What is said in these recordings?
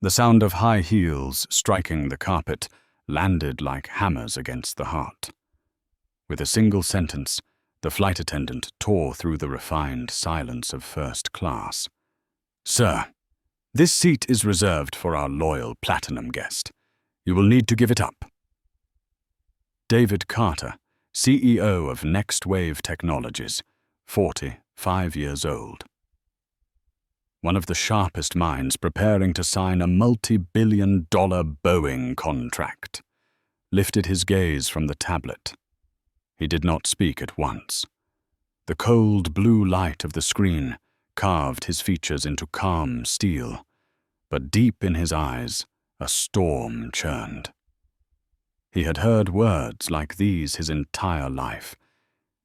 The sound of high heels striking the carpet landed like hammers against the heart. With a single sentence, the flight attendant tore through the refined silence of first class. "Sir, this seat is reserved for our loyal platinum guest. You will need to give it up." David Carter, CEO of Next Wave Technologies, 45 years old. One of the sharpest minds preparing to sign a multi-billion-dollar Boeing contract, lifted his gaze from the tablet. He did not speak at once. The cold blue light of the screen carved his features into calm steel, but deep in his eyes a storm churned. He had heard words like these his entire life,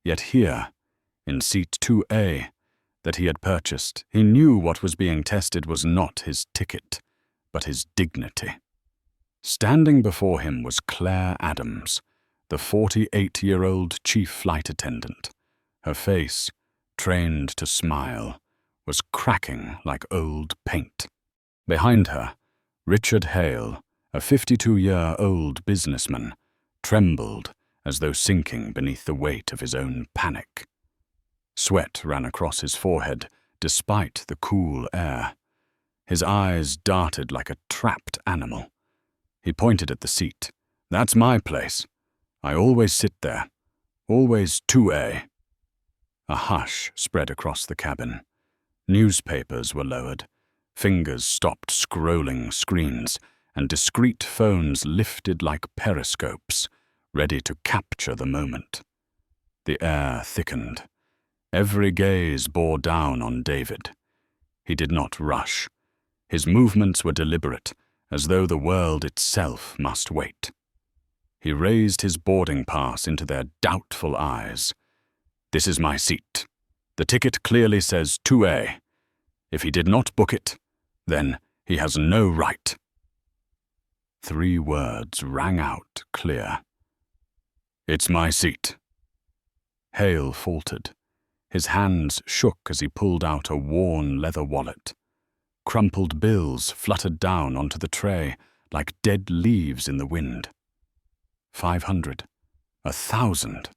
yet here, in seat 2A, that he had purchased, he knew what was being tested was not his ticket, but his dignity. Standing before him was Claire Adams, the 48-year-old chief flight attendant. Her face, trained to smile, was cracking like old paint. Behind her, Richard Hale, a 52-year-old businessman, trembled as though sinking beneath the weight of his own panic. Sweat ran across his forehead despite the cool air. His eyes darted like a trapped animal. He pointed at the seat. "That's my place. I always sit there. Always 2A. A hush spread across the cabin. Newspapers were lowered. Fingers stopped scrolling screens, and discreet phones lifted like periscopes, ready to capture the moment. The air thickened. Every gaze bore down on David. He did not rush. His movements were deliberate, as though the world itself must wait. He raised his boarding pass into their doubtful eyes. "This is my seat. The ticket clearly says 2A. If he did not book it, then he has no right." 3 words rang out clear. "It's my seat." Hale faltered. His hands shook as he pulled out a worn leather wallet. Crumpled bills fluttered down onto the tray like dead leaves in the wind. 500, 1,000,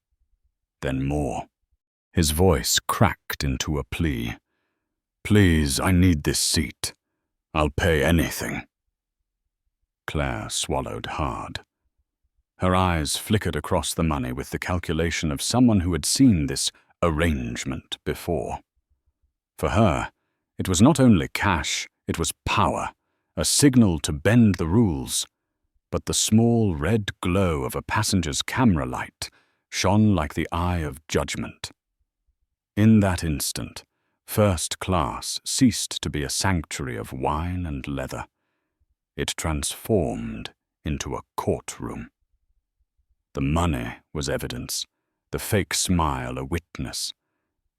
then more. His voice cracked into a plea. "Please, I need this seat. I'll pay anything." Claire swallowed hard. Her eyes flickered across the money with the calculation of someone who had seen this arrangement before. For her, it was not only cash, it was power, a signal to bend the rules. But the small red glow of a passenger's camera light shone like the eye of judgment. In that instant, first class ceased to be a sanctuary of wine and leather. It transformed into a courtroom. The money was evidence, the fake smile a witness,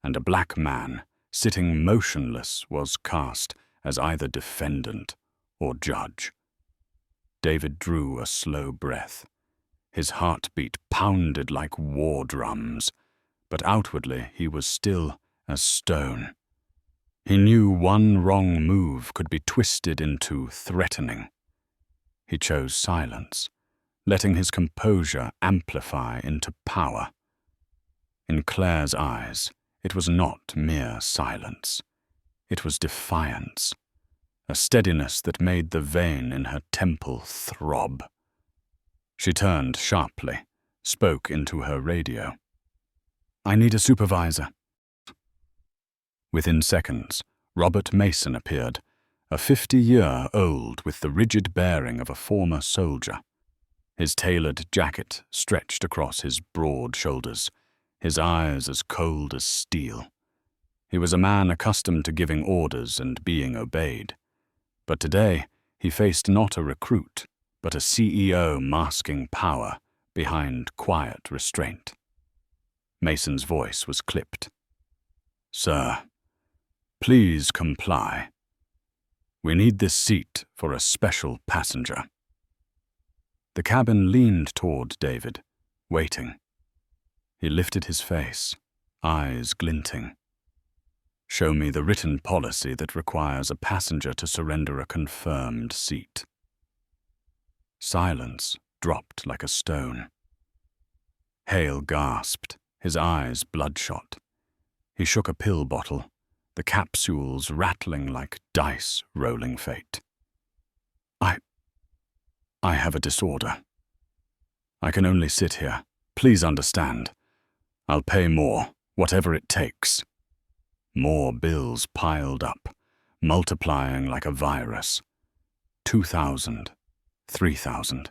and a black man, sitting motionless, was cast as either defendant or judge. David drew a slow breath. His heartbeat pounded like war drums, but outwardly he was still as stone. He knew one wrong move could be twisted into threatening. He chose silence, letting his composure amplify into power. In Claire's eyes, it was not mere silence. It was defiance, a steadiness that made the vein in her temple throb. She turned sharply, spoke into her radio. "I need a supervisor." Within seconds, Robert Mason appeared, a 50-year-old with the rigid bearing of a former soldier. His tailored jacket stretched across his broad shoulders, his eyes as cold as steel. He was a man accustomed to giving orders and being obeyed. But today, he faced not a recruit, but a CEO masking power behind quiet restraint. Mason's voice was clipped. "Sir, please comply. We need this seat for a special passenger." The cabin leaned toward David, waiting. He lifted his face, eyes glinting. Show me the written policy that requires a passenger to surrender a confirmed seat. Silence dropped like a stone. Hale gasped, his eyes bloodshot. He shook a pill bottle, the capsules rattling like dice rolling fate. I have a disorder. I can only sit here. Please understand. I'll pay more, whatever it takes. More bills piled up, multiplying like a virus. 2,000, 3,000.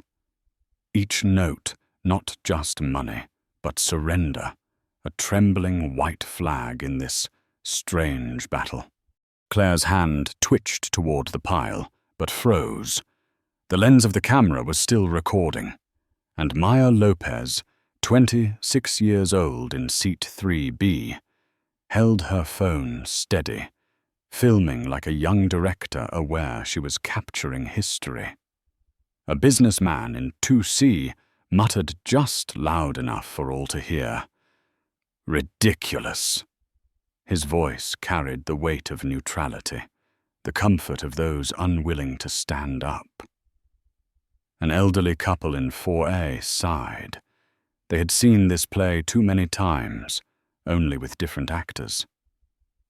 Each note, not just money, but surrender, a trembling white flag in this strange battle. Claire's hand twitched toward the pile, but froze. The lens of the camera was still recording, and Maya Lopez, 26 years old in seat 3B, held her phone steady, filming like a young director aware she was capturing history. A businessman in 2C muttered just loud enough for all to hear. "Ridiculous." His voice carried the weight of neutrality, the comfort of those unwilling to stand up. An elderly couple in 4A sighed. They had seen this play too many times, only with different actors.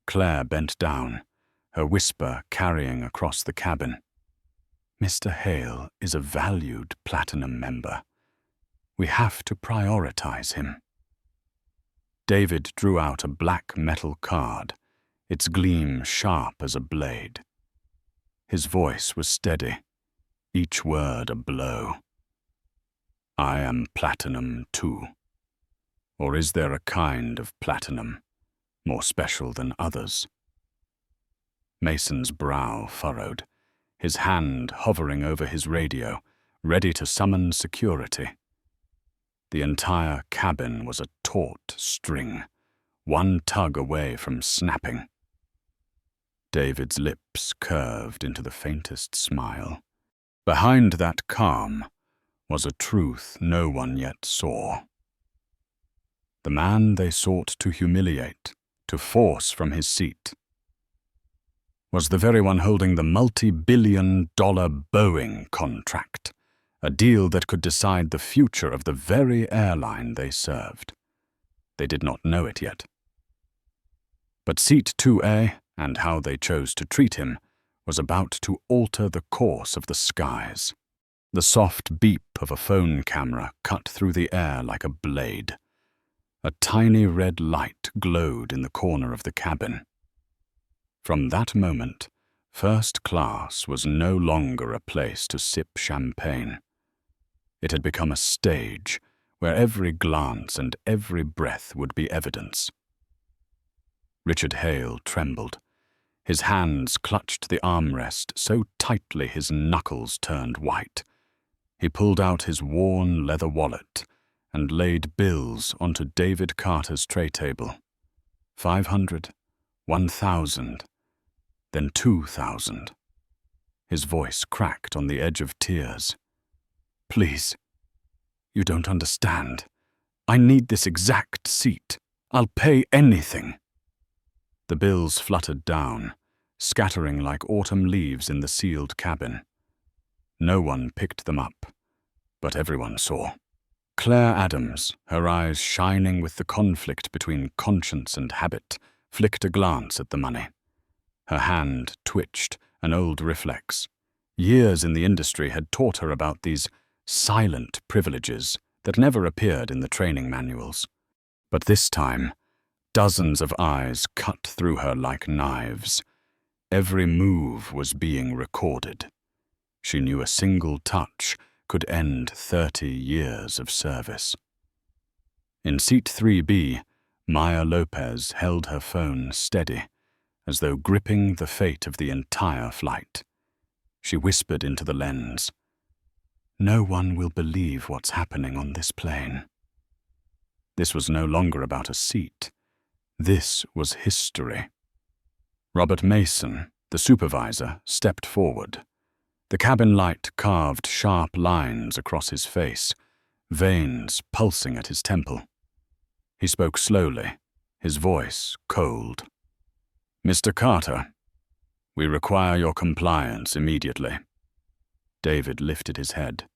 Claire bent down, her whisper carrying across the cabin. "Mr. Hale is a valued Platinum member. We have to prioritize him." David drew out a black metal card, its gleam sharp as a blade. His voice was steady, each word a blow. "I am Platinum too. Or is there a kind of Platinum, more special than others?" Mason's brow furrowed, his hand hovering over his radio, ready to summon security. The entire cabin was a taut string, one tug away from snapping. David's lips curved into the faintest smile. Behind that calm was a truth no one yet saw. The man they sought to humiliate, to force from his seat, was the very one holding the multi-billion-dollar Boeing contract, a deal that could decide the future of the very airline they served. They did not know it yet. But Seat 2A, and how they chose to treat him, was about to alter the course of the skies. The soft beep of a phone camera cut through the air like a blade. A tiny red light glowed in the corner of the cabin. From that moment, first class was no longer a place to sip champagne. It had become a stage where every glance and every breath would be evidence. Richard Hale trembled. His hands clutched the armrest so tightly his knuckles turned white. He pulled out his worn leather wallet and laid bills onto David Carter's tray table. 500, 1,000, then 2,000. His voice cracked on the edge of tears. "Please, you don't understand. I need this exact seat. I'll pay anything." The bills fluttered down, scattering like autumn leaves in the sealed cabin. No one picked them up, but everyone saw. Claire Adams, her eyes shining with the conflict between conscience and habit, flicked a glance at the money. Her hand twitched, an old reflex. Years in the industry had taught her about these silent privileges that never appeared in the training manuals. But this time, dozens of eyes cut through her like knives. Every move was being recorded. She knew a single touch could end 30 years of service. In seat 3B, Maya Lopez held her phone steady, as though gripping the fate of the entire flight. She whispered into the lens, "No one will believe what's happening on this plane." This was no longer about a seat. This was history. Robert Mason, the supervisor, stepped forward. The cabin light carved sharp lines across his face, veins pulsing at his temple. He spoke slowly, his voice cold. "Mr. Carter, we require your compliance immediately." David lifted his head.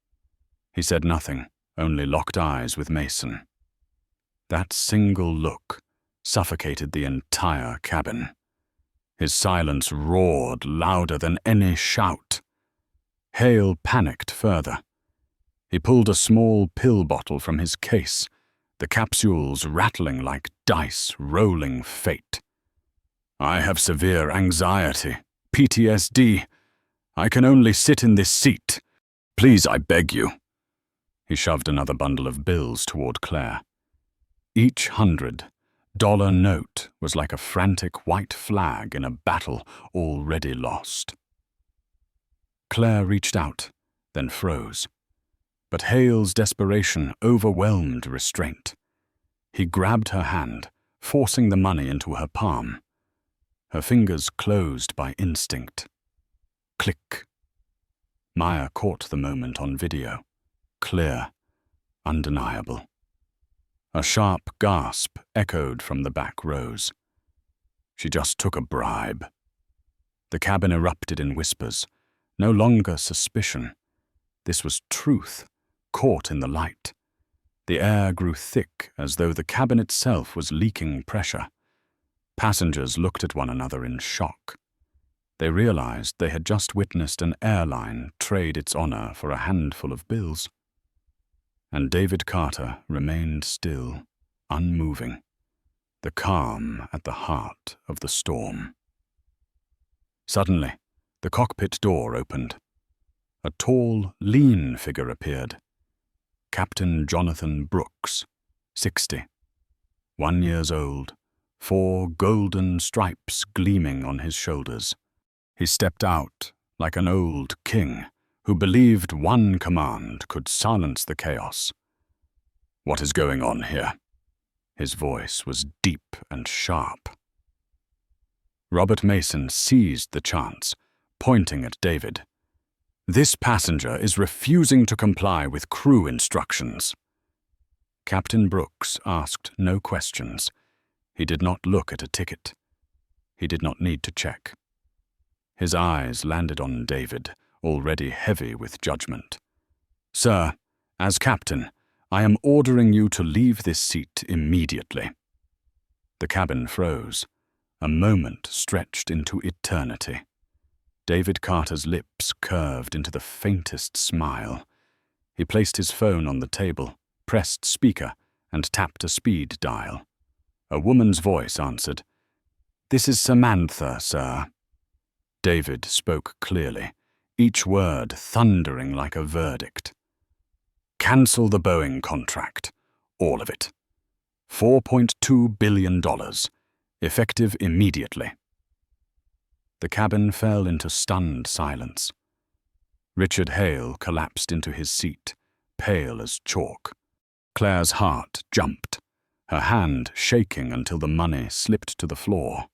He said nothing, only locked eyes with Mason. That single look suffocated the entire cabin. His silence roared louder than any shout. Hale panicked further. He pulled a small pill bottle from his case, the capsules rattling like dice rolling fate. "I have severe anxiety, PTSD. I can only sit in this seat. Please, I beg you." He shoved another bundle of bills toward Claire. Each $100 note was like a frantic white flag in a battle already lost. Claire reached out, then froze. But Hale's desperation overwhelmed restraint. He grabbed her hand, forcing the money into her palm. Her fingers closed by instinct. Click. Maya caught the moment on video. Clear, undeniable. A sharp gasp echoed from the back rows. She just took a bribe. The cabin erupted in whispers. No longer suspicion. This was truth, caught in the light. The air grew thick as though the cabin itself was leaking pressure. Passengers looked at one another in shock. They realized they had just witnessed an airline trade its honor for a handful of bills. And David Carter remained still, unmoving, the calm at the heart of the storm. Suddenly, the cockpit door opened. A tall, lean figure appeared. Captain Jonathan Brooks, 60. 1 year old, 4 golden stripes gleaming on his shoulders. He stepped out like an old king who believed one command could silence the chaos. "What is going on here?" His voice was deep and sharp. Robert Mason seized the chance, pointing at David. "This passenger is refusing to comply with crew instructions." Captain Brooks asked no questions. He did not look at a ticket. He did not need to check. His eyes landed on David, already heavy with judgment. "Sir, as captain, I am ordering you to leave this seat immediately." The cabin froze. A moment stretched into eternity. David Carter's lips curved into the faintest smile. He placed his phone on the table, pressed speaker, and tapped a speed dial. A woman's voice answered. "This is Samantha, sir." David spoke clearly, each word thundering like a verdict. "Cancel the Boeing contract, all of it. $4.2 billion, effective immediately." The cabin fell into stunned silence. Richard Hale collapsed into his seat, pale as chalk. Claire's heart jumped, her hand shaking until the money slipped to the floor.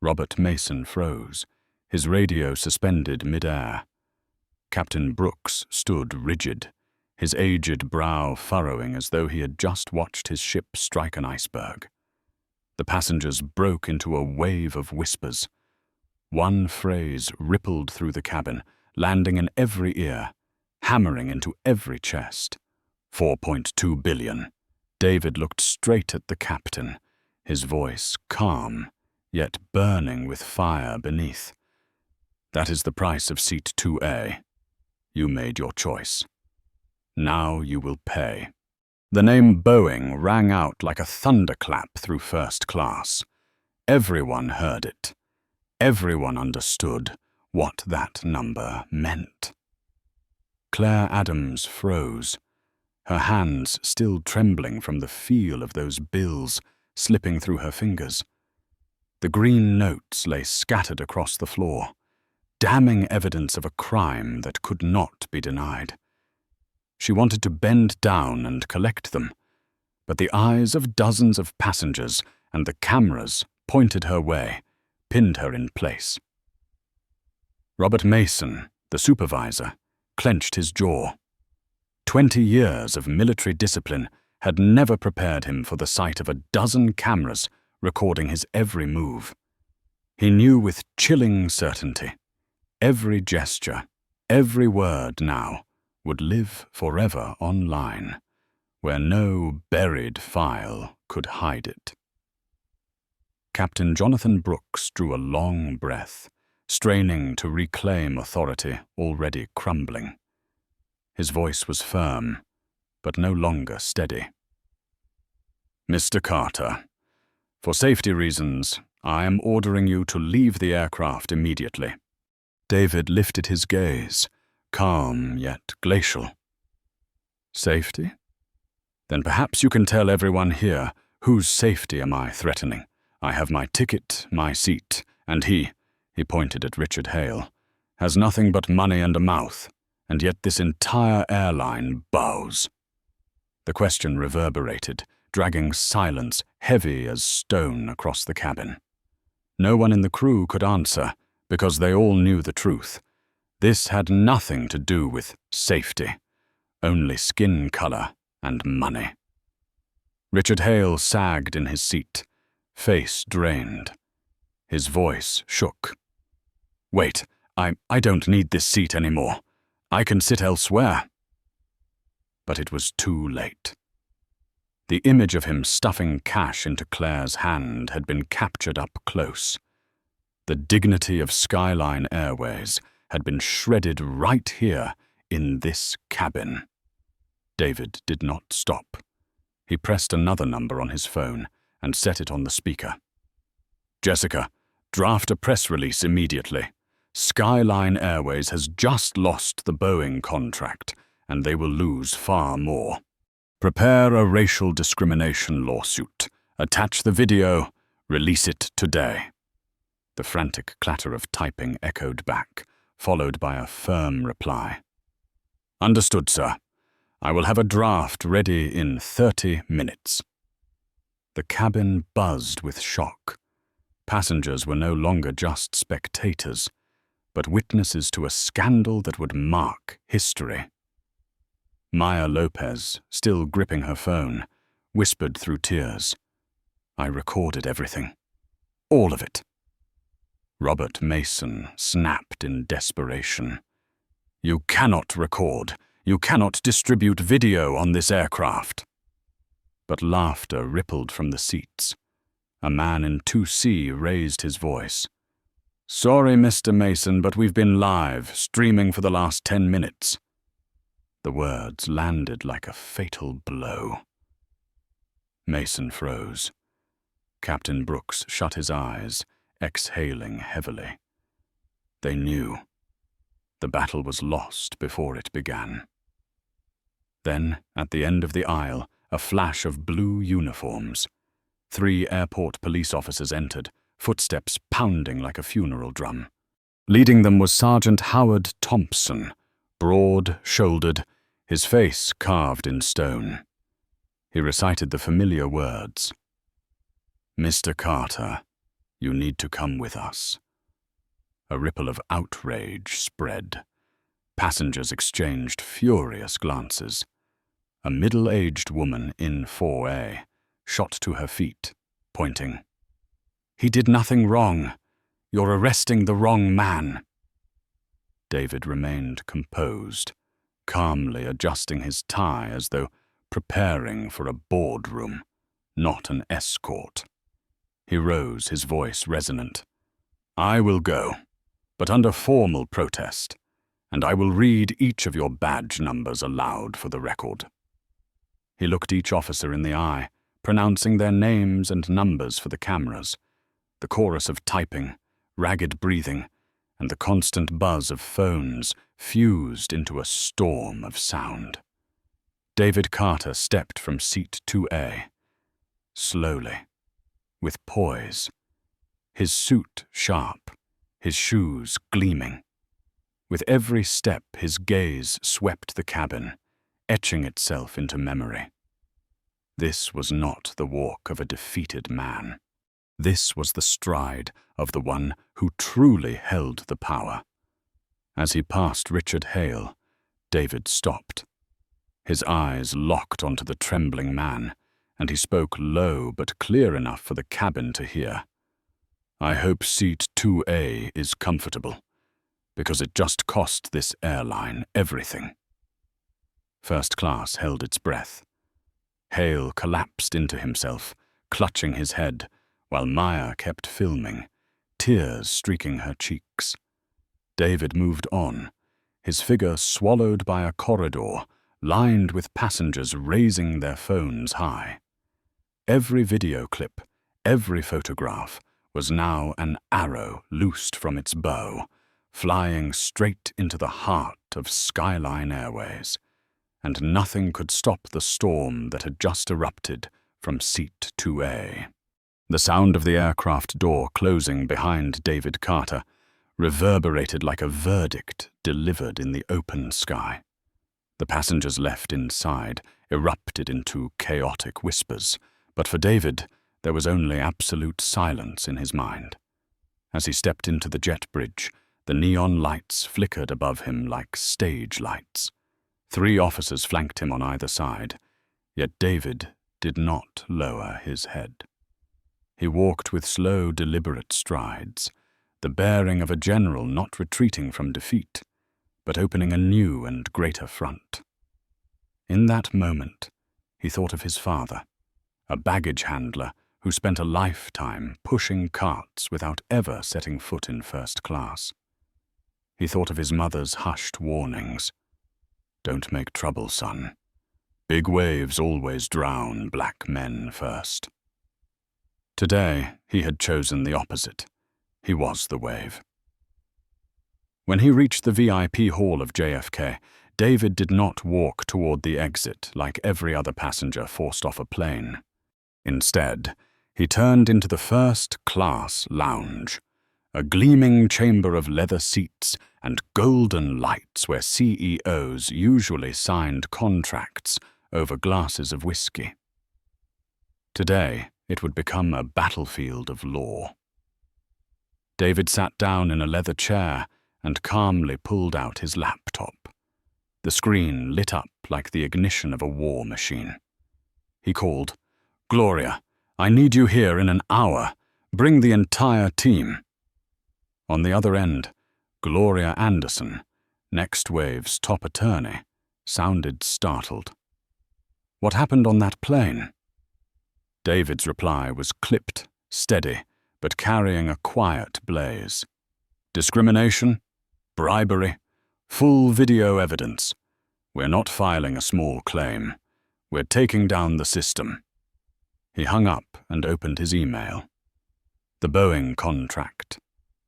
Robert Mason froze, his radio suspended mid-air. Captain Brooks stood rigid, his aged brow furrowing as though he had just watched his ship strike an iceberg. The passengers broke into a wave of whispers. One phrase rippled through the cabin, landing in every ear, hammering into every chest. $4.2 billion. David looked straight at the captain, his voice calm, yet burning with fire beneath. "That is the price of seat 2A. You made your choice. Now you will pay." The name Boeing rang out like a thunderclap through first class. Everyone heard it. Everyone understood what that number meant. Claire Adams froze, her hands still trembling from the feel of those bills slipping through her fingers. The green notes lay scattered across the floor, damning evidence of a crime that could not be denied. She wanted to bend down and collect them, but the eyes of dozens of passengers and the cameras pointed her way, pinned her in place. Robert Mason, the supervisor, clenched his jaw. 20 years of military discipline had never prepared him for the sight of a dozen cameras recording his every move. He knew with chilling certainty every gesture, every word now would live forever online, where no buried file could hide it. Captain Jonathan Brooks drew a long breath, straining to reclaim authority already crumbling. His voice was firm, but no longer steady. "Mr. Carter, for safety reasons, I am ordering you to leave the aircraft immediately." David lifted his gaze, calm yet glacial. "Safety? Then perhaps you can tell everyone here whose safety am I threatening. I have my ticket, my seat, and he pointed at Richard Hale, has nothing but money and a mouth, and yet this entire airline bows." The question reverberated, dragging silence heavy as stone across the cabin. No one in the crew could answer, because they all knew the truth. This had nothing to do with safety, only skin color and money. Richard Hale sagged in his seat, face drained. His voice shook. "Wait, I don't need this seat anymore. I can sit elsewhere." But it was too late. The image of him stuffing cash into Claire's hand had been captured up close. The dignity of Skyline Airways had been shredded right here in this cabin. David did not stop. He pressed another number on his phone and set it on the speaker. "Jessica, draft a press release immediately. Skyline Airways has just lost the Boeing contract, and they will lose far more. Prepare a racial discrimination lawsuit. Attach the video. Release it today." The frantic clatter of typing echoed back, followed by a firm reply. "Understood, sir. I will have a draft ready in 30 minutes. The cabin buzzed with shock. Passengers were no longer just spectators, but witnesses to a scandal that would mark history. Maya Lopez, still gripping her phone, whispered through tears, "I recorded everything. All of it." Robert Mason snapped in desperation. "You cannot record. You cannot distribute video on this aircraft." But laughter rippled from the seats. A man in 2C raised his voice. "Sorry, Mr. Mason, but we've been live, streaming for the last 10 minutes. The words landed like a fatal blow. Mason froze. Captain Brooks shut his eyes, exhaling heavily. They knew. The battle was lost before it began. Then, at the end of the aisle, a flash of blue uniforms. 3 airport police officers entered, footsteps pounding like a funeral drum. Leading them was Sergeant Howard Thompson, broad-shouldered, his face carved in stone. He recited the familiar words. "Mr. Carter, you need to come with us." A ripple of outrage spread. Passengers exchanged furious glances. A middle-aged woman in 4A shot to her feet, pointing. "He did nothing wrong. You're arresting the wrong man." David remained composed, calmly adjusting his tie as though preparing for a boardroom, not an escort. He rose, his voice resonant. "I will go, but under formal protest, and I will read each of your badge numbers aloud for the record." He looked each officer in the eye, pronouncing their names and numbers for the cameras. The chorus of typing, ragged breathing, and the constant buzz of phones fused into a storm of sound. David Carter stepped from seat 2A. Slowly, with poise, his suit sharp, his shoes gleaming. With every step, his gaze swept the cabin, etching itself into memory. This was not the walk of a defeated man. This was the stride of the one who truly held the power. As he passed Richard Hale, David stopped. His eyes locked onto the trembling man, and he spoke low but clear enough for the cabin to hear. I hope seat 2A is comfortable, because it just cost this airline everything. First class held its breath. Hale collapsed into himself, clutching his head, while Maya kept filming, tears streaking her cheeks. David moved on, his figure swallowed by a corridor lined with passengers raising their phones high. Every video clip, every photograph was now an arrow loosed from its bow, flying straight into the heart of Skyline Airways, and nothing could stop the storm that had just erupted from seat 2A. The sound of the aircraft door closing behind David Carter reverberated like a verdict delivered in the open sky. The passengers left inside erupted into chaotic whispers, but for David, there was only absolute silence in his mind. As he stepped into the jet bridge, the neon lights flickered above him like stage lights. 3 officers flanked him on either side, yet David did not lower his head. He walked with slow, deliberate strides, the bearing of a general not retreating from defeat, but opening a new and greater front. In that moment, he thought of his father, a baggage handler who spent a lifetime pushing carts without ever setting foot in first class. He thought of his mother's hushed warnings. "Don't make trouble, son. Big waves always drown black men first." Today, he had chosen the opposite. He was the wave. When he reached the VIP hall of JFK, David did not walk toward the exit like every other passenger forced off a plane. Instead, he turned into the first-class lounge, a gleaming chamber of leather seats and golden lights where CEOs usually signed contracts over glasses of whiskey. Today, it would become a battlefield of law. David sat down in a leather chair and calmly pulled out his laptop. The screen lit up like the ignition of a war machine. He called, "Gloria, I need you here in an hour. Bring the entire team." On the other end, Gloria Anderson, Next Wave's top attorney, sounded startled. "What happened on that plane?" David's reply was clipped, steady, but carrying a quiet blaze. "Discrimination, bribery, full video evidence. We're not filing a small claim. We're taking down the system." He hung up and opened his email. The Boeing contract.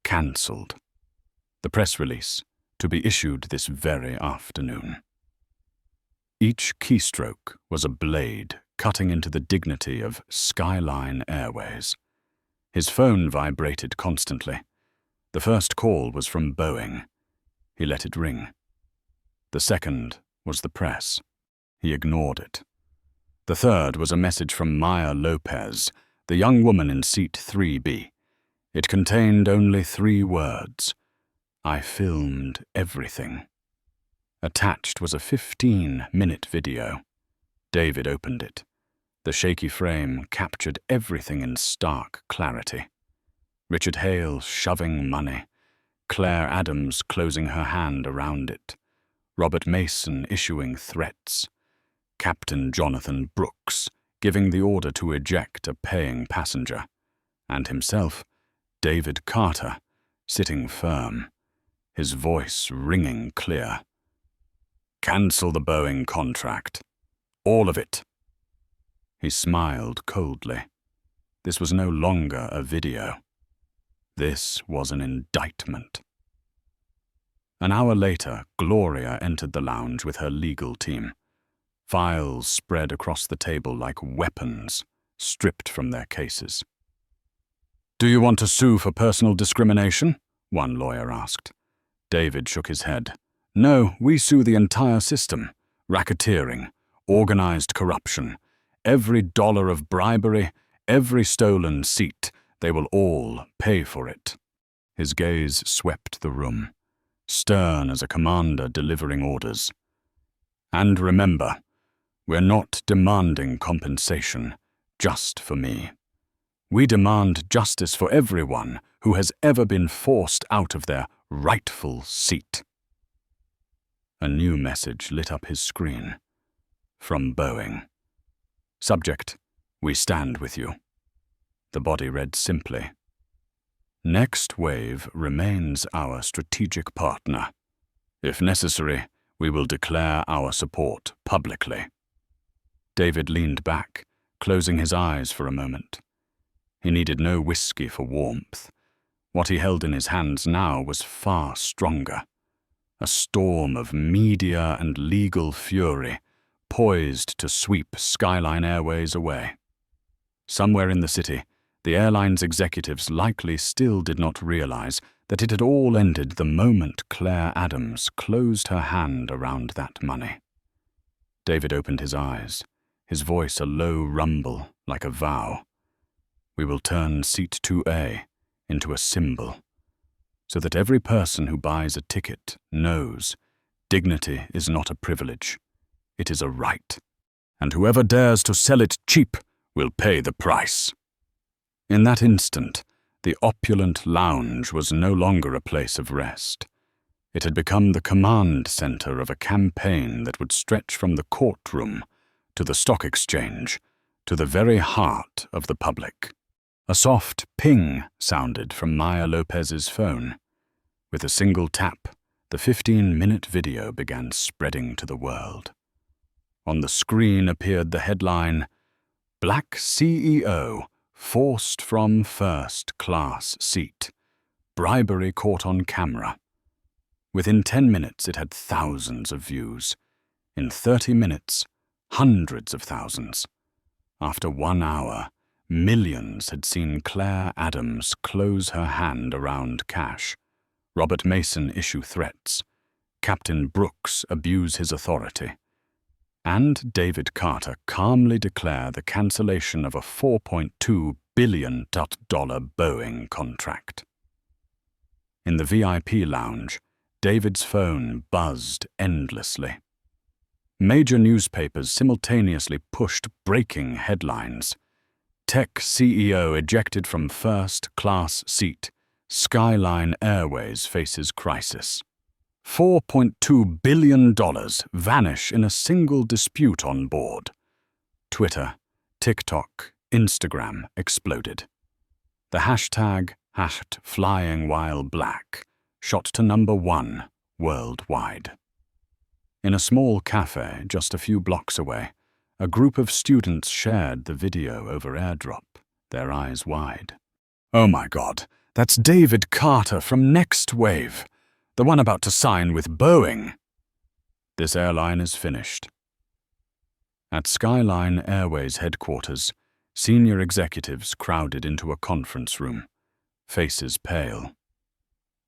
Cancelled. The press release, to be issued this very afternoon. Each keystroke was a blade cutting into the dignity of Skyline Airways. His phone vibrated constantly. The first call was from Boeing. He let it ring. The second was the press. He ignored it. The third was a message from Maya Lopez, the young woman in seat 3B. It contained only 3 words. "I filmed everything." Attached was a 15-minute video. David opened it. The shaky frame captured everything in stark clarity. Richard Hale shoving money, Claire Adams closing her hand around it, Robert Mason issuing threats, Captain Jonathan Brooks giving the order to eject a paying passenger, and himself, David Carter, sitting firm, his voice ringing clear. "Cancel the Boeing contract. All of it." He smiled coldly. This was no longer a video. This was an indictment. An hour later, Gloria entered the lounge with her legal team. Files spread across the table like weapons, stripped from their cases. "Do you want to sue for personal discrimination?" one lawyer asked. David shook his head. "No, we sue the entire system. Racketeering, organized corruption, every dollar of bribery, every stolen seat, they will all pay for it." His gaze swept the room, stern as a commander delivering orders. "And remember, we're not demanding compensation just for me. We demand justice for everyone who has ever been forced out of their rightful seat. A new message lit up his screen. From Boeing. Subject: We stand with you. The body read simply: Next Wave remains our strategic partner. If necessary, we will declare our support publicly. David leaned back, closing his eyes for a moment. He needed no whiskey for warmth. What he held in his hands now was far stronger. A storm of media and legal fury, poised to sweep Skyline Airways away. Somewhere in the city, the airline's executives likely still did not realize that it had all ended the moment Claire Adams closed her hand around that money. David opened his eyes, his voice a low rumble like a vow. We will turn Seat 2A into a symbol, so that every person who buys a ticket knows dignity is not a privilege, it is a right, and whoever dares to sell it cheap will pay the price. In that instant, the opulent lounge was no longer a place of rest. It had become the command center of a campaign that would stretch from the courtroom to the stock exchange to the very heart of the public. A soft ping sounded from Maya Lopez's phone. With a single tap, the 15-minute video began spreading to the world. On the screen appeared the headline, Black CEO forced from first-class seat. Bribery caught on camera. Within 10 minutes, it had thousands of views. In 30 minutes, hundreds of thousands. After 1 hour, millions had seen Claire Adams close her hand around cash, Robert Mason issue threats, Captain Brooks abuse his authority, and David Carter calmly declare the cancellation of a $4.2 billion Boeing contract. In the VIP lounge, David's phone buzzed endlessly. Major newspapers simultaneously pushed breaking headlines. Tech CEO ejected from first-class seat. Skyline Airways faces crisis. $4.2 billion vanish in a single dispute on board. Twitter, TikTok, Instagram exploded. The hashtag #FlyingWhileBlack shot to #1 worldwide. In a small cafe just a few blocks away, a group of students shared the video over AirDrop, their eyes wide. Oh my God, that's David Carter from Next Wave, the one about to sign with Boeing. This airline is finished. At Skyline Airways headquarters, senior executives crowded into a conference room, faces pale.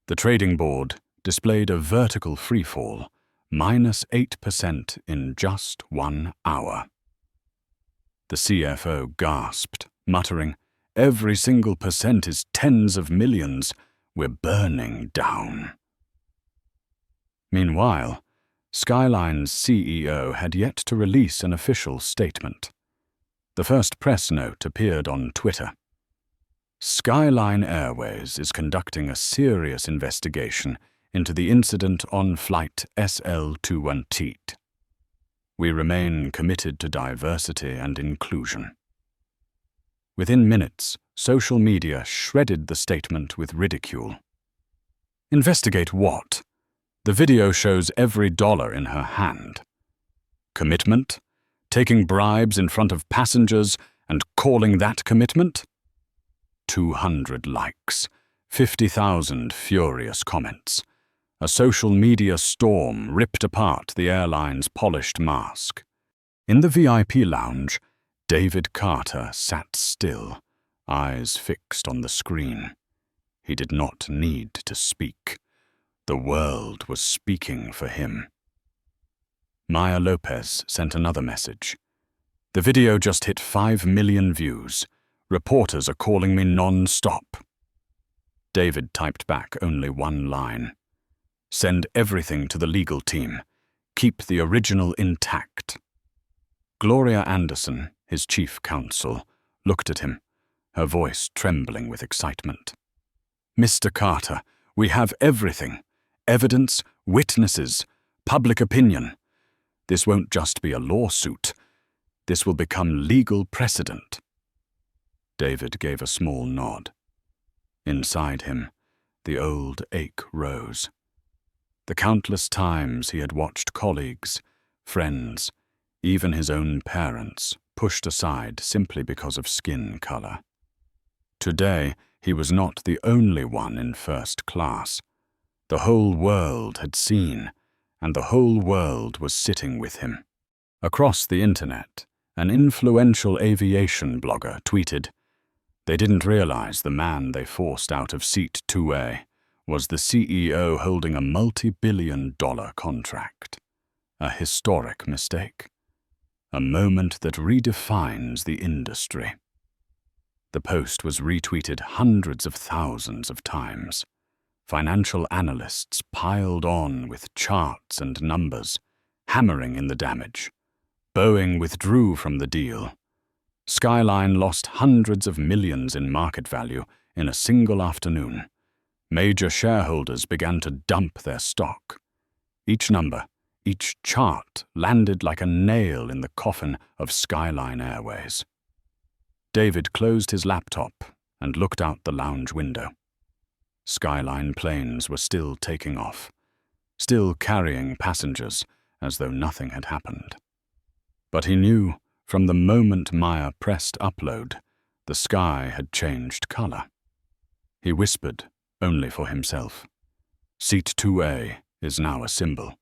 The trading board displayed a vertical freefall, -8% in just 1 hour. The CFO gasped, muttering, "Every single percent is tens of millions. We're burning down." Meanwhile, Skyline's CEO had yet to release an official statement. The first press note appeared on Twitter. Skyline Airways is conducting a serious investigation into the incident on flight SL-21T. We remain committed to diversity and inclusion. Within minutes, social media shredded the statement with ridicule. Investigate what? The video shows every dollar in her hand. Commitment? Taking bribes in front of passengers and calling that commitment? 200 likes, 50,000 furious comments. A social media storm ripped apart the airline's polished mask. In the VIP lounge, David Carter sat still, eyes fixed on the screen. He did not need to speak. The world was speaking for him. Maya Lopez sent another message. The video just hit 5 million views. Reporters are calling me non-stop. David typed back only one line. Send everything to the legal team. Keep the original intact. Gloria Anderson, his chief counsel, looked at him, her voice trembling with excitement. "Mr. Carter, we have everything. Evidence, witnesses, public opinion. This won't just be a lawsuit. This will become legal precedent." David gave a small nod. Inside him, the old ache rose. The countless times he had watched colleagues, friends, even his own parents, pushed aside simply because of skin color. Today, he was not the only one in first class. The whole world had seen, and the whole world was sitting with him. Across the internet, an influential aviation blogger tweeted, "They didn't realize the man they forced out of seat 2A was the CEO holding a multi-billion-dollar contract. A historic mistake. A moment that redefines the industry." The post was retweeted hundreds of thousands of times. Financial analysts piled on with charts and numbers, hammering in the damage. Boeing withdrew from the deal. Skyline lost hundreds of millions in market value in a single afternoon. Major shareholders began to dump their stock. Each number, each chart landed like a nail in the coffin of Skyline Airways. David closed his laptop and looked out the lounge window. Skyline planes were still taking off, still carrying passengers as though nothing had happened. But he knew, from the moment Maya pressed upload, the sky had changed color. He whispered, only for himself, "Seat 2A is now a symbol,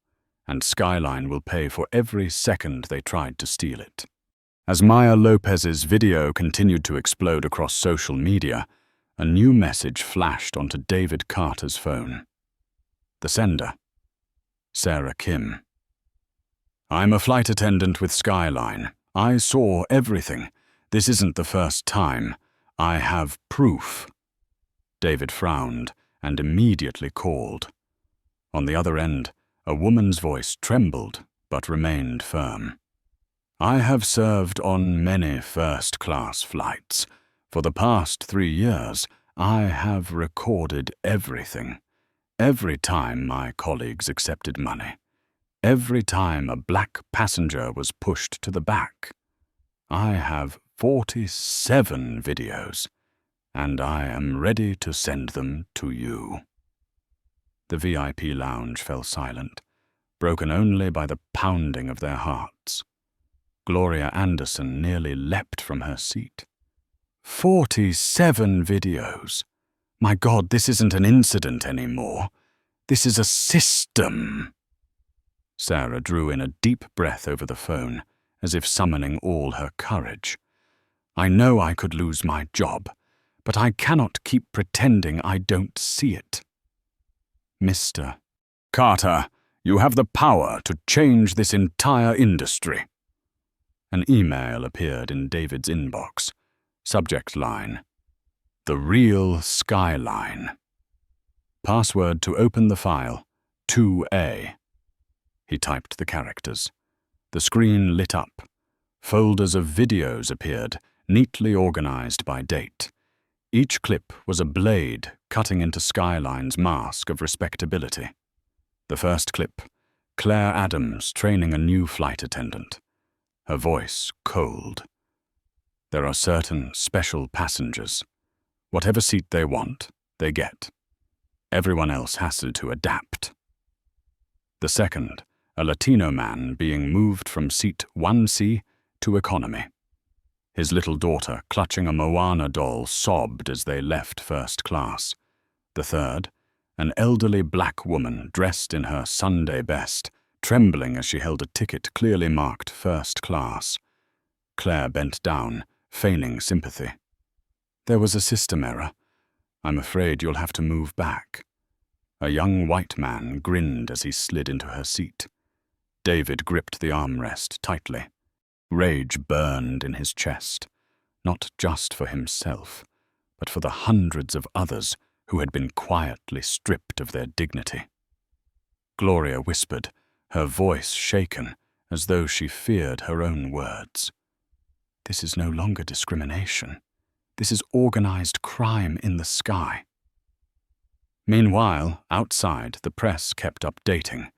and Skyline will pay for every second they tried to steal it." As Maya Lopez's video continued to explode across social media, a new message flashed onto David Carter's phone. The sender, Sarah Kim. "I'm a flight attendant with Skyline. I saw everything. This isn't the first time. I have proof." David frowned and immediately called. On the other end, a woman's voice trembled but remained firm. "I have served on many first-class flights. For the past 3 years, I have recorded everything. Every time my colleagues accepted money. Every time a black passenger was pushed to the back. I have 47 videos, and I am ready to send them to you." The VIP lounge fell silent, broken only by the pounding of their hearts. Gloria Anderson nearly leapt from her seat. 47 videos. My God, this isn't an incident anymore. This is a system. Sarah drew in a deep breath over the phone, as if summoning all her courage. "I know I could lose my job, but I cannot keep pretending I don't see it." "Mr. Carter, you have the power to change this entire industry." An email appeared in David's inbox. Subject line, "The Real Skyline." Password to open the file, 2A. He typed the characters. The screen lit up. Folders of videos appeared, neatly organized by date. Each clip was a blade cutting into Skyline's mask of respectability. The first clip, Claire Adams training a new flight attendant. Her voice cold. "There are certain special passengers. Whatever seat they want, they get. Everyone else has to adapt." The second, a Latino man being moved from seat 1C to economy. His little daughter, clutching a Moana doll, sobbed as they left first class. The third, an elderly black woman dressed in her Sunday best, trembling as she held a ticket clearly marked first class. Claire bent down, feigning sympathy. "There was a system error. I'm afraid you'll have to move back." A young white man grinned as he slid into her seat. David gripped the armrest tightly. Rage burned in his chest, not just for himself, but for the hundreds of others who had been quietly stripped of their dignity. Gloria whispered, her voice shaken, as though she feared her own words. "This is no longer discrimination. This is organized crime in the sky. Meanwhile, outside, the press kept updating.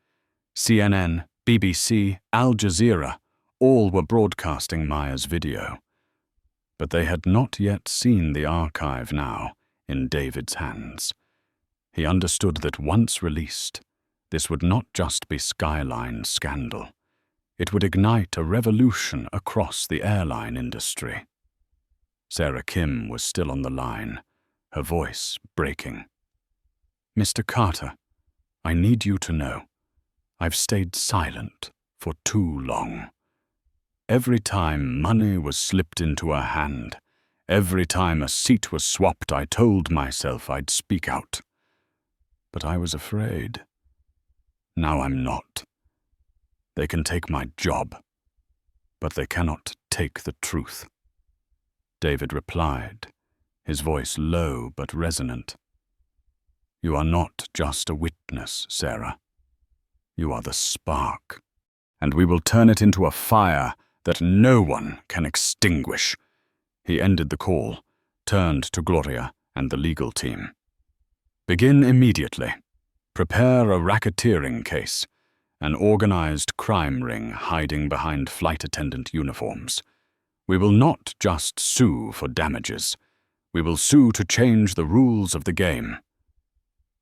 CNN, BBC, Al Jazeera, all were broadcasting Maya's video. But they had not yet seen the archive now in David's hands. He understood that once released, this would not just be Skyline's scandal. It would ignite a revolution across the airline industry. Sarah Kim was still on the line, her voice breaking. "Mr. Carter, I need you to know, I've stayed silent for too long. Every time money was slipped into her hand, every time a seat was swapped, I told myself I'd speak out. But I was afraid. Now I'm not. They can take my job, but they cannot take the truth." David replied, his voice low but resonant. "You are not just a witness, Sarah. You are the spark, and we will turn it into a fire that no one can extinguish." He ended the call, turned to Gloria and the legal team. "Begin immediately. Prepare a racketeering case, an organized crime ring hiding behind flight attendant uniforms. We will not just sue for damages. We will sue to change the rules of the game."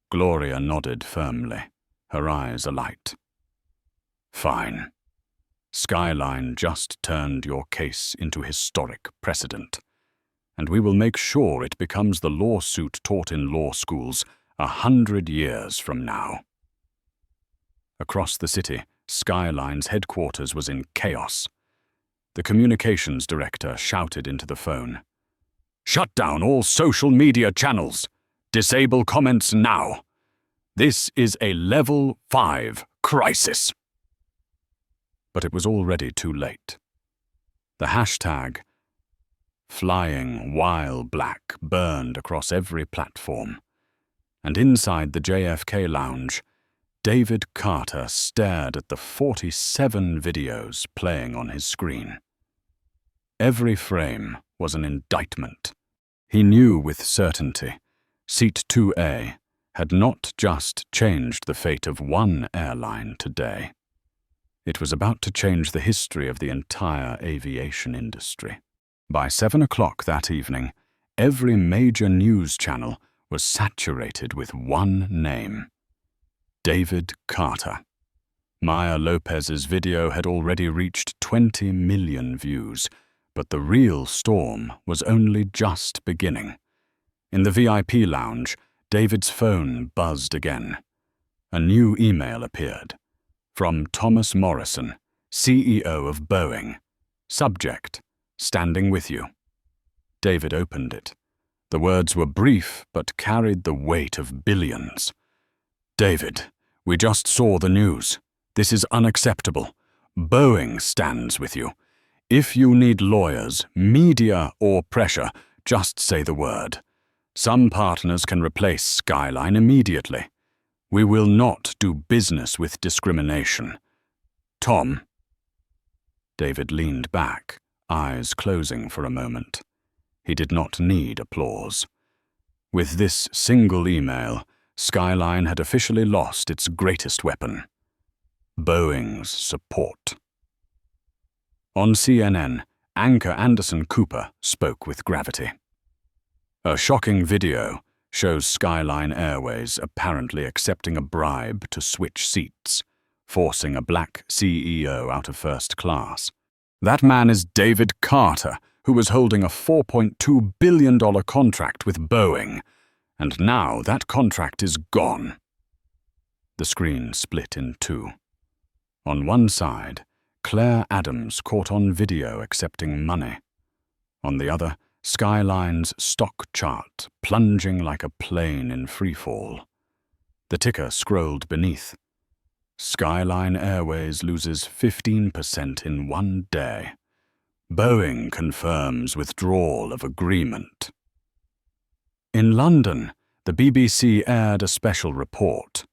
Gloria nodded firmly, her eyes alight. "Fine. Skyline just turned your case into historic precedent, and we will make sure it becomes the lawsuit taught in law schools 100 years from now." Across the city, Skyline's headquarters was in chaos. The communications director shouted into the phone, "Shut down all social media channels. Disable comments now. This is a level 5 crisis." But it was already too late. The hashtag "Flying While Black" burned across every platform, and inside the JFK lounge, David Carter stared at the 47 videos playing on his screen. Every frame was an indictment. He knew with certainty Seat 2A had not just changed the fate of one airline today. It was about to change the history of the entire aviation industry. By 7 o'clock that evening, every major news channel was saturated with one name: David Carter. Maya Lopez's video had already reached 20 million views, but the real storm was only just beginning. In the VIP lounge, David's phone buzzed again. A new email appeared. From Thomas Morrison, CEO of Boeing. Subject: "Standing with you." David opened it. The words were brief but carried the weight of billions. "David, we just saw the news. This is unacceptable. Boeing stands with you. If you need lawyers, media, or pressure, just say the word. Some partners can replace Skyline immediately. We will not do business with discrimination. Tom." David leaned back, eyes closing for a moment. He did not need applause. With this single email, Skyline had officially lost its greatest weapon: Boeing's support. On CNN, anchor Anderson Cooper spoke with gravity. A shocking video shows Skyline Airways apparently accepting a bribe to switch seats, forcing a black CEO out of first class. That man is David Carter, who was holding a $4.2 billion contract with Boeing, and now that contract is gone. The screen split in two. On one side, Claire Adams caught on video accepting money. On the other, Skyline's stock chart plunging like a plane in freefall. The ticker scrolled beneath. Skyline Airways loses 15% in one day. Boeing confirms withdrawal of agreement. In London, the BBC aired a special report.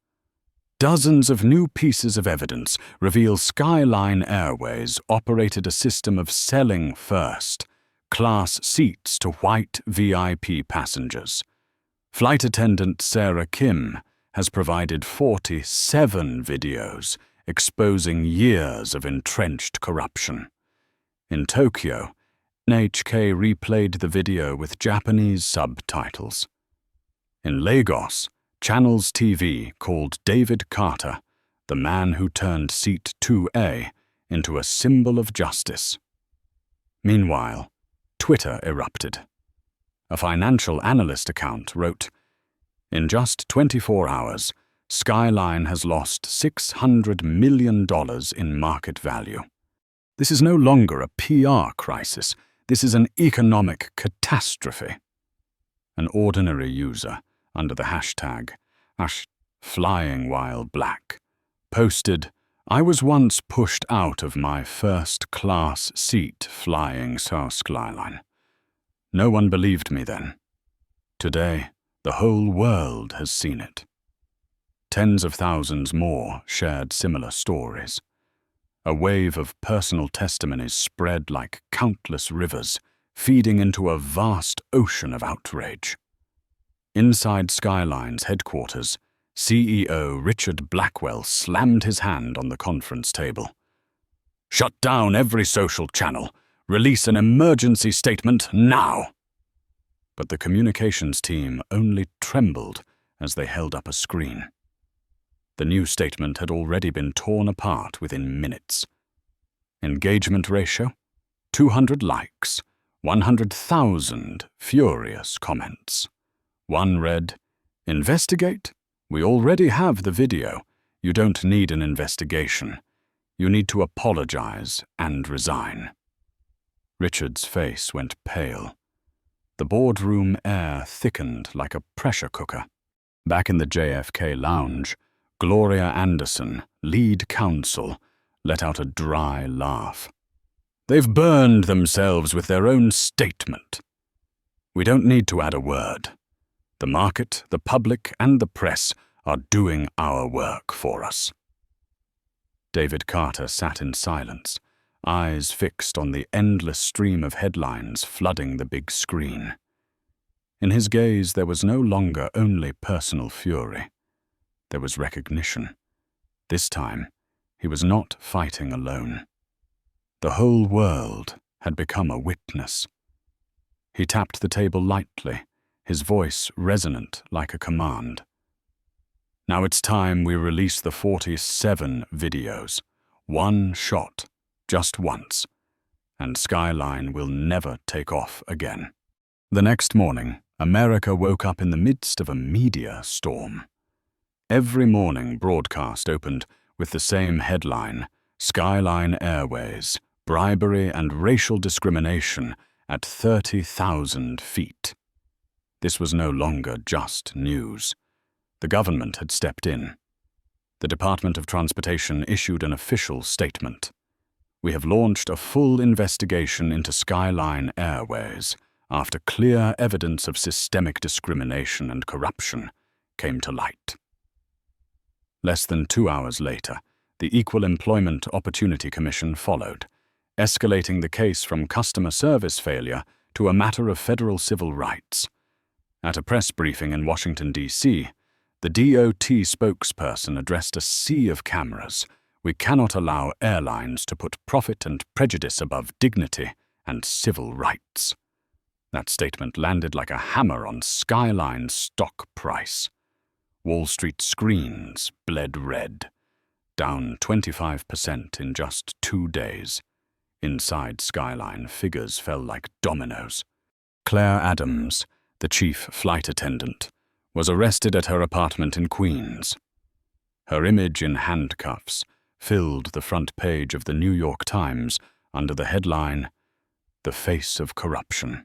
Dozens of new pieces of evidence reveal Skyline Airways operated a system of selling first, class seats to white VIP passengers. Flight attendant Sarah Kim has provided 47 videos exposing years of entrenched corruption. In Tokyo, NHK replayed the video with Japanese subtitles. In Lagos, Channels TV called David Carter, the man who turned Seat 2A, into a symbol of justice. Meanwhile, Twitter erupted. A financial analyst account wrote, "In just 24 hours, Skyline has lost $600 million in market value. This is no longer a PR crisis. This is an economic catastrophe." An ordinary user, under the hashtag #FlyingWhileBlack, posted, "I was once pushed out of my first-class seat flying South Skyline. No one believed me then. Today, the whole world has seen it." Tens of thousands more shared similar stories. A wave of personal testimonies spread like countless rivers, feeding into a vast ocean of outrage. Inside Skyline's headquarters, CEO Richard Blackwell slammed his hand on the conference table. "Shut down every social channel. Release an emergency statement now." But the communications team only trembled as they held up a screen. The new statement had already been torn apart within minutes. Engagement ratio: 200 likes, 100,000 furious comments. One read, "Investigate? We already have the video. You don't need an investigation. You need to apologize and resign." Richard's face went pale. The boardroom air thickened like a pressure cooker. Back in the JFK lounge, Gloria Anderson, lead counsel, let out a dry laugh. "They've burned themselves with their own statement. We don't need to add a word. The market, the public, and the press are doing our work for us." David Carter sat in silence, eyes fixed on the endless stream of headlines flooding the big screen. In his gaze there was no longer only personal fury. There was recognition. This time, he was not fighting alone. The whole world had become a witness. He tapped the table lightly, his voice resonant like a command. "Now it's time we release the 47 videos. One shot, just once, and Skyline will never take off again." The next morning, America woke up in the midst of a media storm. Every morning broadcast opened with the same headline: "Skyline Airways, bribery and racial discrimination at 30,000 feet." This was no longer just news. The government had stepped in. The Department of Transportation issued an official statement. "We have launched a full investigation into Skyline Airways after clear evidence of systemic discrimination and corruption came to light." Less than 2 hours later, the Equal Employment Opportunity Commission followed, escalating the case from customer service failure to a matter of federal civil rights. At a press briefing in Washington, D.C., the DOT spokesperson addressed a sea of cameras. "We cannot allow airlines to put profit and prejudice above dignity and civil rights." That statement landed like a hammer on Skyline's stock price. Wall Street screens bled red, down 25% in just 2 days. Inside Skyline, figures fell like dominoes. Claire Adams, the chief flight attendant, was arrested at her apartment in Queens. Her image in handcuffs filled the front page of the New York Times under the headline, "The Face of Corruption."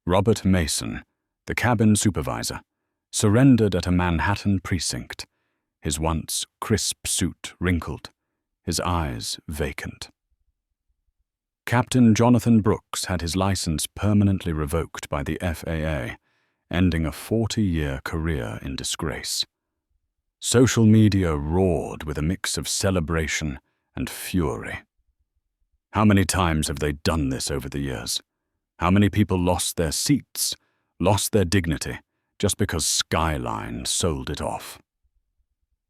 Robert Mason, the cabin supervisor, surrendered at a Manhattan precinct, his once crisp suit wrinkled, his eyes vacant. Captain Jonathan Brooks had his license permanently revoked by the FAA, ending a 40-year career in disgrace. Social media roared with a mix of celebration and fury. How many times have they done this over the years? How many people lost their seats, lost their dignity, just because Skyline sold it off?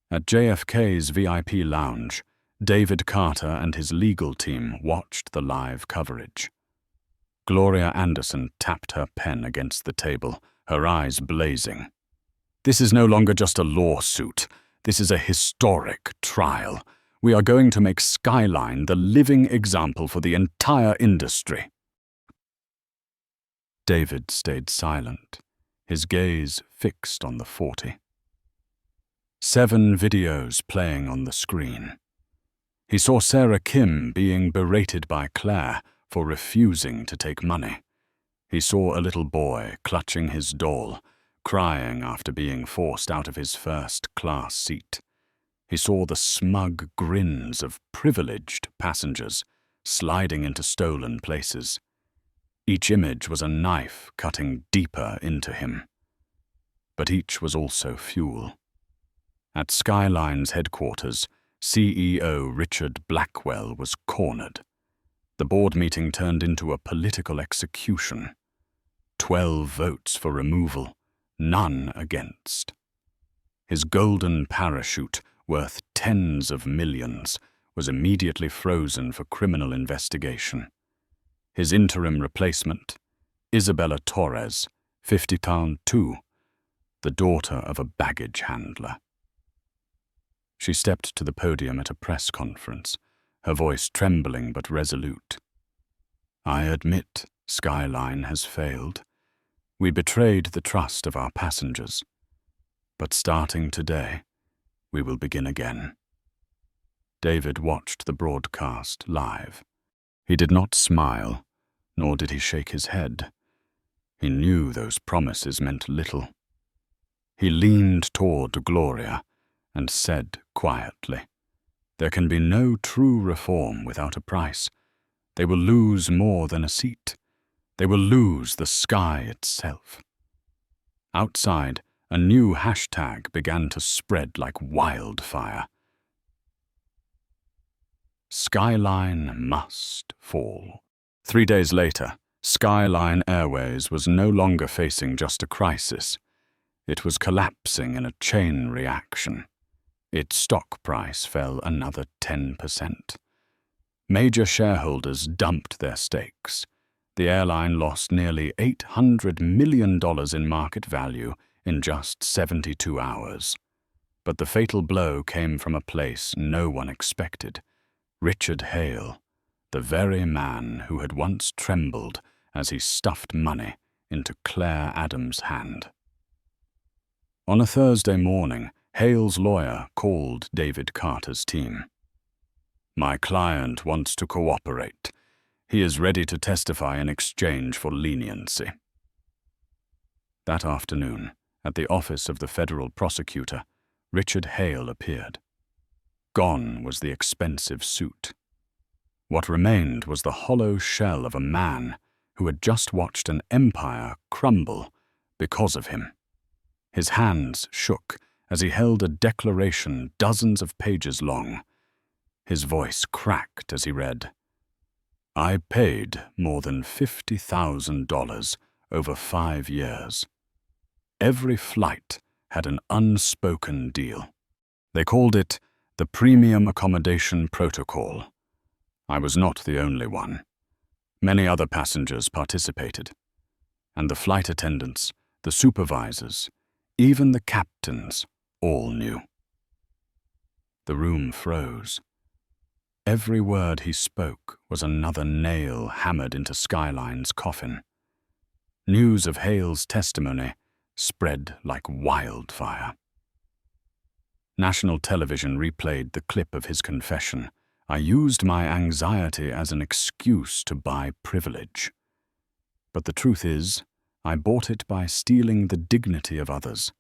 At JFK's VIP lounge, David Carter and his legal team watched the live coverage. Gloria Anderson tapped her pen against the table, her eyes blazing. This is no longer just a lawsuit. This is a historic trial. We are going to make Skyline the living example for the entire industry. David stayed silent, his gaze fixed on the 40. 7 videos playing on the screen. He saw Sarah Kim being berated by Claire for refusing to take money. He saw a little boy clutching his doll, crying after being forced out of his first-class seat. He saw the smug grins of privileged passengers sliding into stolen places. Each image was a knife cutting deeper into him. But each was also fuel. At Skyline's headquarters, CEO Richard Blackwell was cornered. The board meeting turned into a political execution. 12 votes for removal, none against. His golden parachute, worth tens of millions, was immediately frozen for criminal investigation. His interim replacement, Isabella Torres, 50-pound too, the daughter of a baggage handler. She stepped to the podium at a press conference, her voice trembling but resolute. I admit Skyline has failed. We betrayed the trust of our passengers. But starting today, we will begin again. David watched the broadcast live. He did not smile, nor did he shake his head. He knew those promises meant little. He leaned toward Gloria and said quietly, there can be no true reform without a price. They will lose more than a seat. They will lose the sky itself. Outside, a new hashtag began to spread like wildfire. Skyline must fall. 3 days later, Skyline Airways was no longer facing just a crisis. It was collapsing in a chain reaction. Its stock price fell another 10%. Major shareholders dumped their stakes. The airline lost nearly $800 million in market value in just 72 hours. But the fatal blow came from a place no one expected. Richard Hale, the very man who had once trembled as he stuffed money into Claire Adams' hand. On a Thursday morning, Hale's lawyer called David Carter's team. My client wants to cooperate. He is ready to testify in exchange for leniency. That afternoon, at the office of the federal prosecutor, Richard Hale appeared. Gone was the expensive suit. What remained was the hollow shell of a man who had just watched an empire crumble because of him. His hands shook as he held a declaration dozens of pages long. His voice cracked as he read, I paid more than $50,000 over 5 years. Every flight had an unspoken deal. They called it the Premium Accommodation Protocol. I was not the only one. Many other passengers participated. And the flight attendants, the supervisors, even the captains, all knew. The room froze. Every word he spoke was another nail hammered into Skyline's coffin. News of Hale's testimony spread like wildfire. National television replayed the clip of his confession. I used my anxiety as an excuse to buy privilege. But the truth is, I bought it by stealing the dignity of others.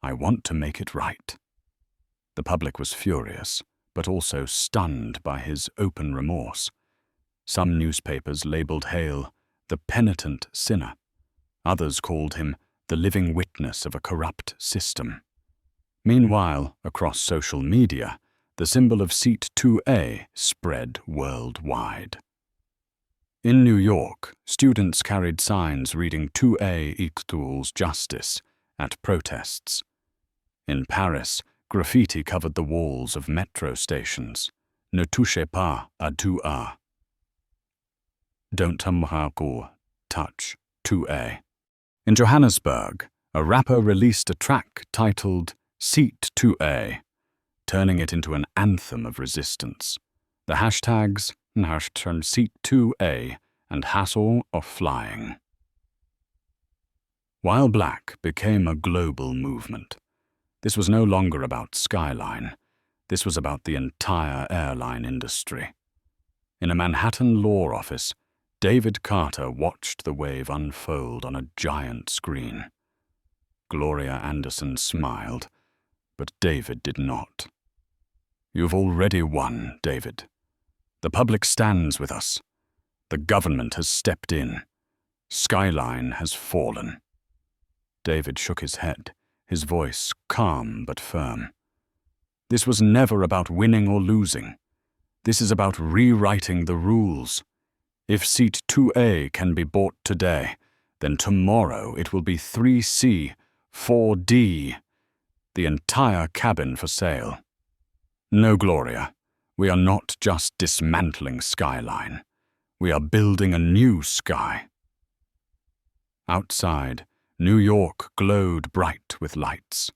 I want to make it right. The public was furious, but also stunned by his open remorse. Some newspapers labeled Hale the penitent sinner. Others called him the living witness of a corrupt system. Meanwhile, across social media, the symbol of Seat 2A spread worldwide. In New York, students carried signs reading 2A equals justice at protests. In Paris, graffiti covered the walls of metro stations. Ne touchez pas à 2A. Don't touch 2A. In Johannesburg, a rapper released a track titled Seat 2A, turning it into an anthem of resistance. The hashtags Seat 2A and Hassle of Flying. While Black became a global movement, this was no longer about Skyline. This was about the entire airline industry. In a Manhattan law office, David Carter watched the wave unfold on a giant screen. Gloria Anderson smiled, but David did not. You've already won, David. The public stands with us. The government has stepped in. Skyline has fallen. David shook his head, his voice calm but firm. This was never about winning or losing. This is about rewriting the rules. If Seat 2A can be bought today, then tomorrow it will be 3C, 4D, the entire cabin for sale. No, Gloria, we are not just dismantling Skyline. We are building a new sky. Outside, New York glowed bright with lights.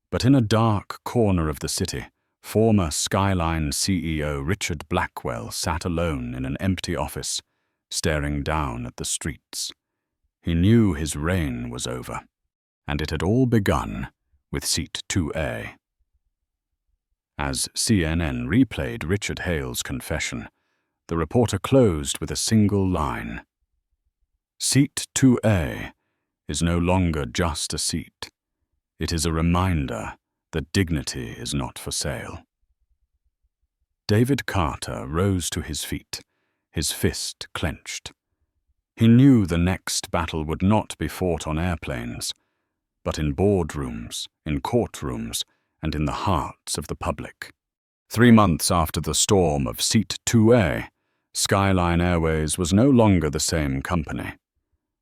But in a dark corner of the city, former Skyline CEO Richard Blackwell sat alone in an empty office, staring down at the streets. He knew his reign was over, and it had all begun with Seat 2A. As CNN replayed Richard Hale's confession, the reporter closed with a single line. Seat 2A is no longer just a seat. It is a reminder that dignity is not for sale. David Carter rose to his feet, his fist clenched. He knew the next battle would not be fought on airplanes, but in boardrooms, in courtrooms, and in the hearts of the public. 3 months after the storm of Seat 2A, Skyline Airways was no longer the same company.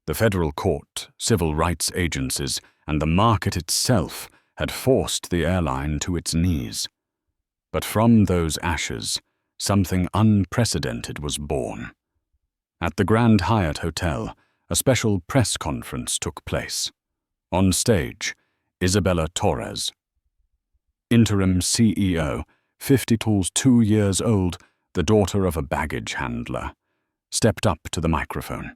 The federal court, civil rights agencies, and the market itself had forced the airline to its knees. But from those ashes, something unprecedented was born. At the Grand Hyatt Hotel, a special press conference took place. On stage, Isabella Torres, interim CEO, 52 years old, the daughter of a baggage handler, stepped up to the microphone.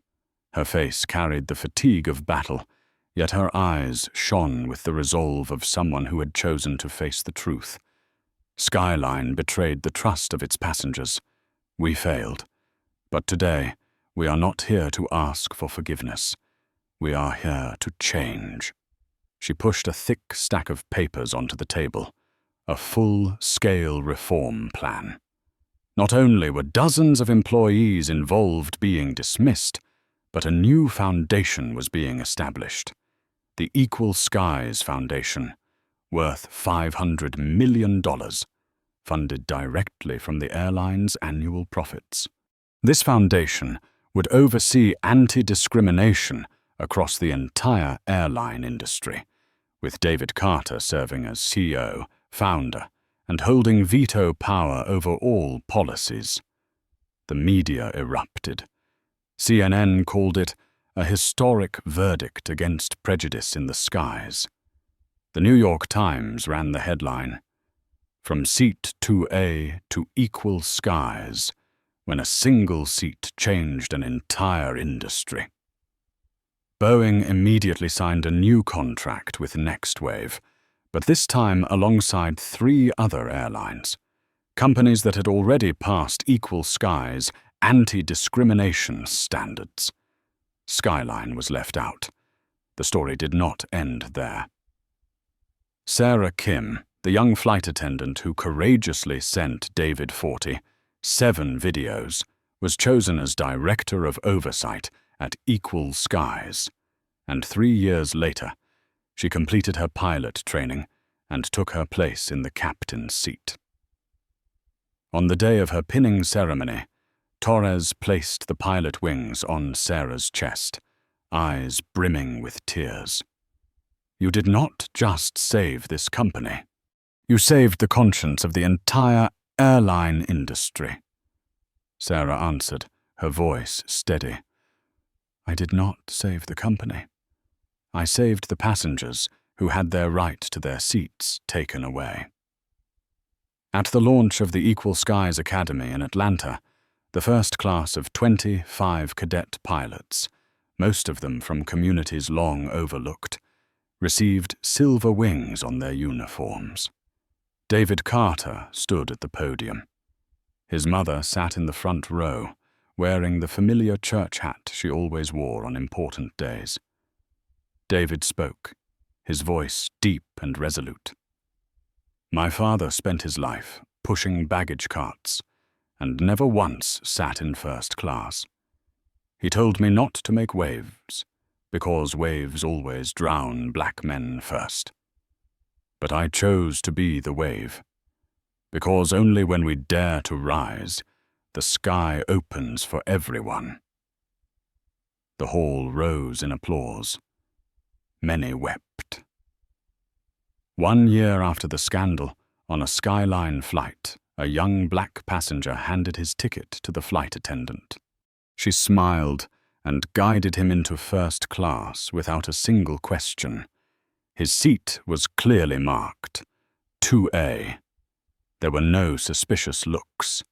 Her face carried the fatigue of battle, yet her eyes shone with the resolve of someone who had chosen to face the truth. Skyline betrayed the trust of its passengers. We failed. But today, we are not here to ask for forgiveness. We are here to change. She pushed a thick stack of papers onto the table, a full-scale reform plan. Not only were dozens of employees involved being dismissed, but a new foundation was being established. The Equal Skies Foundation, worth $500 million, funded directly from the airline's annual profits. This foundation would oversee anti-discrimination across the entire airline industry, with David Carter serving as CEO, founder, and holding veto power over all policies. The media erupted. CNN called it a historic verdict against prejudice in the skies. The New York Times ran the headline, "From Seat 2A to Equal Skies, when a single seat changed an entire industry." Boeing immediately signed a new contract with NextWave, but this time alongside 3 other airlines, companies that had already passed Equal Skies anti-discrimination standards. Skyline was left out. The story did not end there. Sarah Kim, the young flight attendant who courageously sent David 7 videos, was chosen as Director of Oversight at Equal Skies, and 3 years later, she completed her pilot training and took her place in the captain's seat. On the day of her pinning ceremony, Torres placed the pilot wings on Sarah's chest, eyes brimming with tears. "You did not just save this company. You saved the conscience of the entire airline industry." Sarah answered, her voice steady. "I did not save the company. I saved the passengers who had their right to their seats taken away." At the launch of the Equal Skies Academy in Atlanta, the first class of 25 cadet pilots, most of them from communities long overlooked, received silver wings on their uniforms. David Carter stood at the podium. His mother sat in the front row, wearing the familiar church hat she always wore on important days. David spoke, his voice deep and resolute. "My father spent his life pushing baggage carts and never once sat in first class. He told me not to make waves, because waves always drown black men first. But I chose to be the wave, because only when we dare to rise, the sky opens for everyone." The hall rose in applause. Many wept. 1 year after the scandal, on a Skyline flight, a young black passenger handed his ticket to the flight attendant. She smiled and guided him into first class without a single question. His seat was clearly marked 2A. There were no suspicious looks,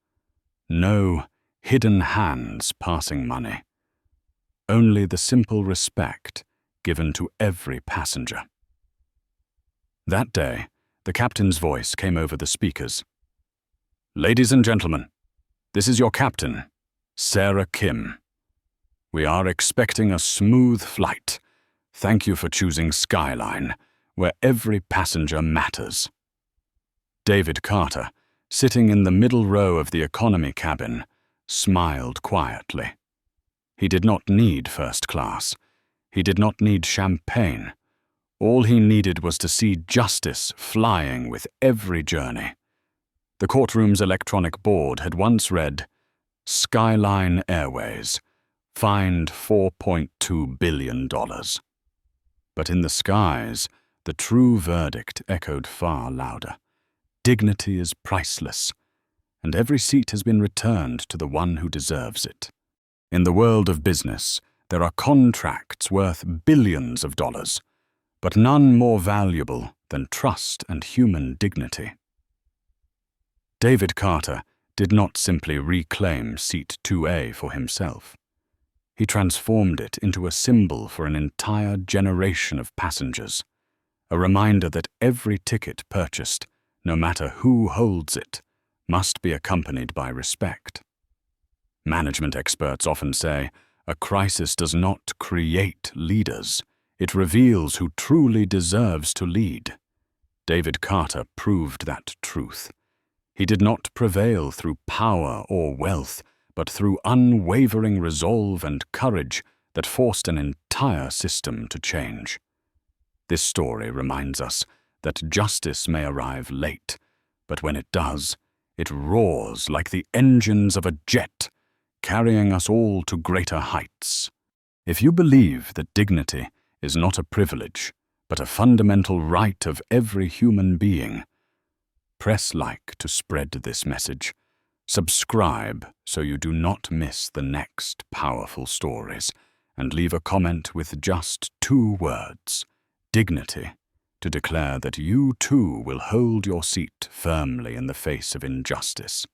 no hidden hands passing money, only the simple respect given to every passenger. That day, the captain's voice came over the speakers. "Ladies and gentlemen, this is your captain, Sarah Kim. We are expecting a smooth flight. Thank you for choosing Skyline, where every passenger matters." David Carter, sitting in the middle row of the economy cabin, smiled quietly. He did not need first class. He did not need champagne. All he needed was to see justice flying with every journey. The courtroom's electronic board had once read, "Skyline Airways, fined $4.2 billion. But in the skies, the true verdict echoed far louder. Dignity is priceless, and every seat has been returned to the one who deserves it. In the world of business, there are contracts worth billions of dollars, but none more valuable than trust and human dignity." David Carter did not simply reclaim Seat 2A for himself. He transformed it into a symbol for an entire generation of passengers, a reminder that every ticket purchased, no matter who holds it, must be accompanied by respect. Management experts often say, a crisis does not create leaders, it reveals who truly deserves to lead. David Carter proved that truth. He did not prevail through power or wealth, but through unwavering resolve and courage that forced an entire system to change. This story reminds us that justice may arrive late, but when it does, it roars like the engines of a jet, carrying us all to greater heights. If you believe that dignity is not a privilege, but a fundamental right of every human being, press like to spread this message. Subscribe so you do not miss the next powerful stories, and leave a comment with just 2 words, dignity, to declare that you too will hold your seat firmly in the face of injustice.